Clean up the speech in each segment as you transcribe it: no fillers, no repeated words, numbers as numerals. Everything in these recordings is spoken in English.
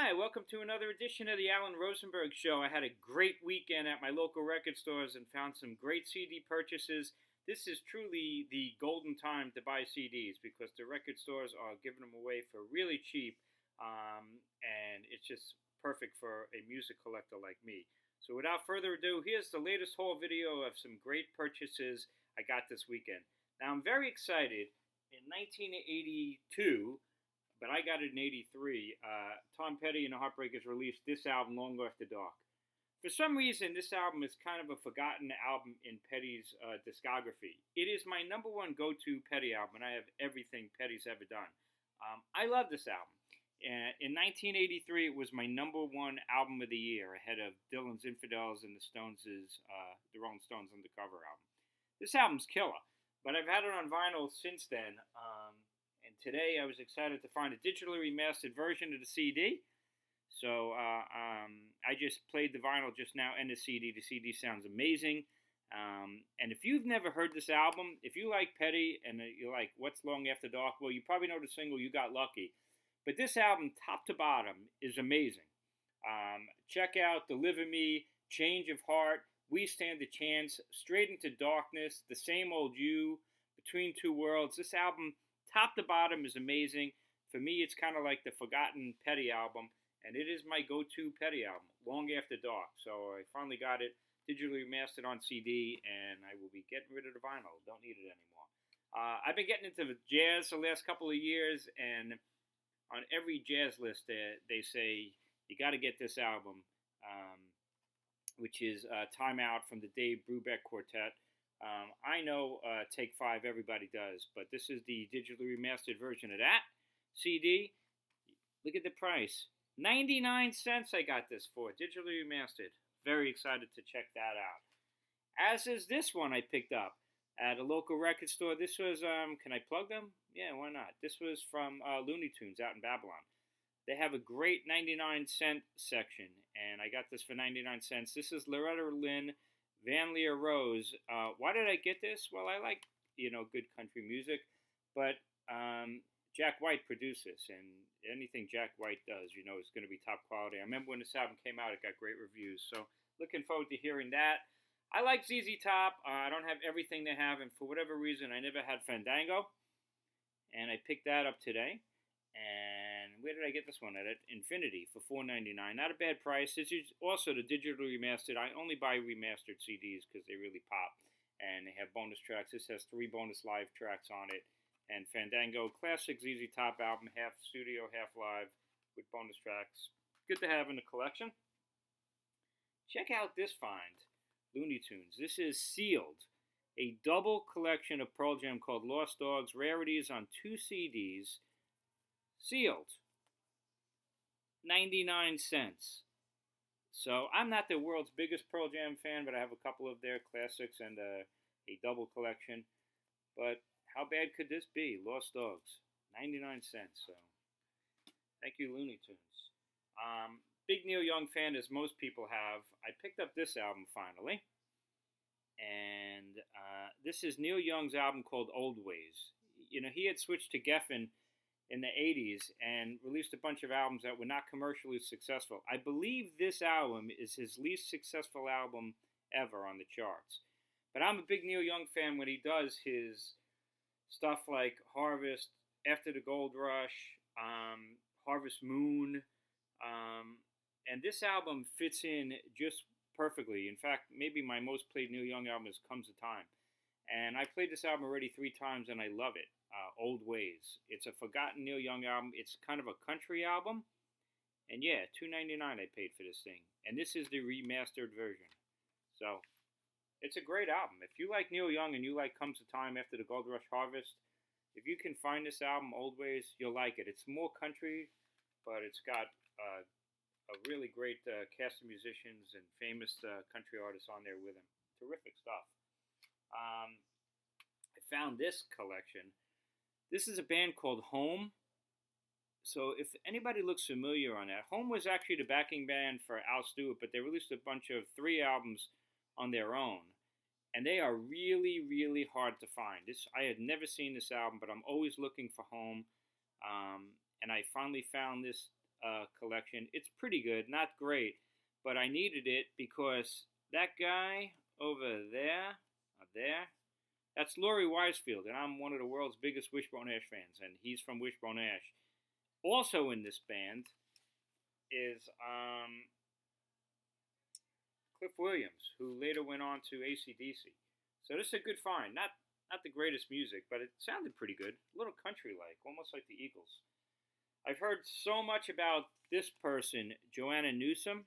Hi, welcome to another edition of the Alan Rosenberg Show. I had a great weekend at my local record stores and found some great CD purchases. This is truly the golden time to buy CDs because the record stores are giving them away for really cheap, and it's just perfect for a music collector like me. So without further ado, here's the latest haul video of some great purchases I got this weekend. Now I'm very excited. In 1982, but I got it in '83. Tom Petty and the Heartbreakers released this album, Long After Dark. For some reason, this album is kind of a forgotten album in Petty's discography. It is my number one go-to Petty album, and I have everything Petty's ever done. I love this album. In 1983, it was my number one album of the year, ahead of Dylan's Infidels and the the Rolling Stones Undercover album. This album's killer, but I've had it on vinyl since then. And today I was excited to find a digitally remastered version of the CD. So I just played the vinyl just now and the CD. The CD sounds amazing. And if you've never heard this album, if you like Petty and you like What's Long After Dark, well, you probably know the single You Got Lucky. But this album, top to bottom, is amazing. Check out Deliver Me, Change of Heart, We Stand a Chance, Straight into Darkness, The Same Old You, Between Two Worlds. This album, top to bottom, is amazing. For me, it's kind of like the forgotten Petty album, and it is my go-to Petty album, Long After Dark. So I finally got it digitally remastered on CD, and I will be getting rid of the vinyl. Don't need it anymore. I've been getting into jazz the last couple of years, and on every jazz list, they say you got to get this album, which is Time Out from the Dave Brubeck Quartet. I know Take 5 everybody does, but this is the digitally remastered version of that CD. Look at the price. 99 cents I got this for, digitally remastered. Very excited to check that out. As is this one I picked up at a local record store. This was, can I plug them? Yeah, why not? This was from Looney Tunes out in Babylon. They have a great 99-cent section, and I got this for 99 cents. This is Loretta Lynn, Van Leer Rose. Why did I get this? Well, I like, good country music, but Jack White produced this, and anything Jack White does, is going to be top quality. I remember when this album came out, it got great reviews, so looking forward to hearing that. I like ZZ Top. I don't have everything they have, and for whatever reason, I never had Fandango, and I picked that up today. And where did I get this one at? Infinity for $4.99. Not a bad price. This is also the digitally remastered. I only buy remastered CDs because they really pop. And they have bonus tracks. This has 3 bonus live tracks on it. And Fandango, classic ZZ Top album, half studio, half live, with bonus tracks. Good to have in the collection. Check out this find. Looney Tunes. This is Sealed. A double collection of Pearl Jam called Lost Dogs. Rarities on 2 CDs. Sealed. 99 cents. So I'm not the world's biggest Pearl Jam fan, but I have a couple of their classics and a double collection. But how bad could this be? Lost Dogs. 99 cents. So thank you, Looney Tunes. Big Neil Young fan, as most people have. I picked up this album finally. And this is Neil Young's album called Old Ways. He had switched to Geffen in the 80s and released a bunch of albums that were not commercially successful. I believe this album is his least successful album ever on the charts. But I'm a big Neil Young fan when he does his stuff like Harvest, After the Gold Rush, Harvest Moon, and this album fits in just perfectly. In fact, maybe my most played Neil Young album is Comes a Time. And I played this album already 3 times and I love it. Old Ways. It's a forgotten Neil Young album. It's kind of a country album. And yeah, $2.99 I paid for this thing. And this is the remastered version. So, it's a great album. If you like Neil Young and you like Comes a Time, After the Gold Rush, Harvest, if you can find this album, Old Ways, you'll like it. It's more country, but it's got a really great cast of musicians and famous country artists on there with him. Terrific stuff. I found this collection. This is a band called Home. So if anybody looks familiar on that, Home was actually the backing band for Al Stewart, but they released a bunch of 3 albums on their own. And they are really, really hard to find. I had never seen this album, but I'm always looking for Home. And I finally found this collection. It's pretty good, not great, but I needed it because that guy over there, that's Laurie Wisefield, and I'm one of the world's biggest Wishbone Ash fans, and he's from Wishbone Ash. Also in this band is Cliff Williams, who later went on to AC/DC. So this is a good find. Not the greatest music, but it sounded pretty good. A little country-like, almost like the Eagles. I've heard so much about this person, Joanna Newsom,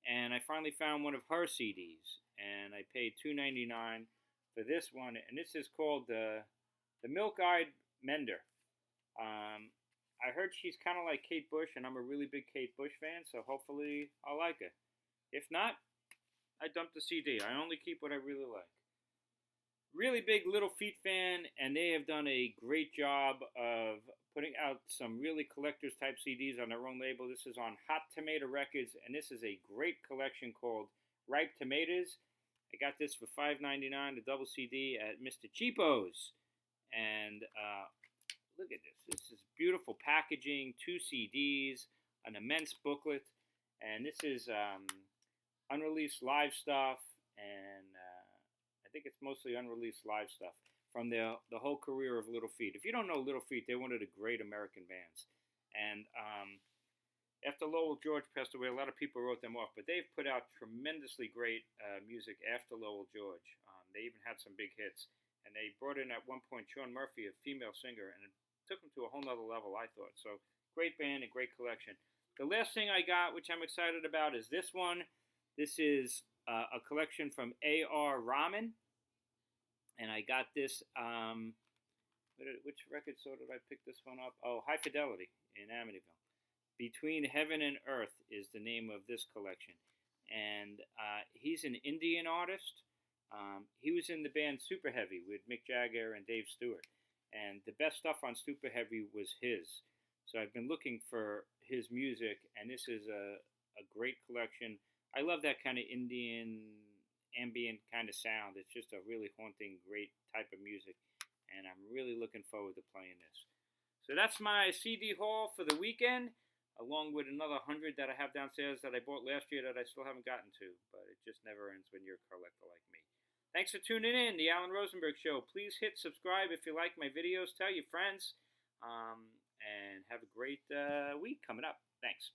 and I finally found one of her CDs, and I paid $2.99 for this one, and this is called the Milk-Eyed Mender. I heard she's kind of like Kate Bush, and I'm a really big Kate Bush fan, so hopefully I'll like her. If not, I dumped the CD. I only keep what I really like. Really big Little Feat fan, and they have done a great job of putting out some really collector's type CDs on their own label. This is on Hot Tomato Records, and this is a great collection called Ripe Tomatoes. I got this for $5.99, the double CD at Mr. Cheapo's. And look at this. This is beautiful packaging, 2 CDs, an immense booklet, and this is unreleased live stuff, and I think it's mostly unreleased live stuff from the whole career of Little Feat. If you don't know Little Feat, they're one of the great American bands. And after Lowell George passed away, a lot of people wrote them off, but they've put out tremendously great music after Lowell George. They even had some big hits. And they brought in at one point Sean Murphy, a female singer, and it took them to a whole nother level, I thought. So great band and great collection. The last thing I got, which I'm excited about, is this one. This is a collection from A.R. Rahman. And I got this, which record store did I pick this one up? Oh, High Fidelity in Amityville. Between Heaven and Earth is the name of this collection. And he's an Indian artist. He was in the band Super Heavy with Mick Jagger and Dave Stewart. And the best stuff on Super Heavy was his. So I've been looking for his music, and this is a great collection. I love that kind of Indian ambient kind of sound. It's just a really haunting, great type of music, and I'm really looking forward to playing this. So that's my CD haul for the weekend, along with another 100 that I have downstairs that I bought last year that I still haven't gotten to, but it just never ends when you're a collector like me. Thanks for tuning in, The Alan Rosenberg Show. Please hit subscribe if you like my videos. Tell your friends, and have a great week coming up. Thanks.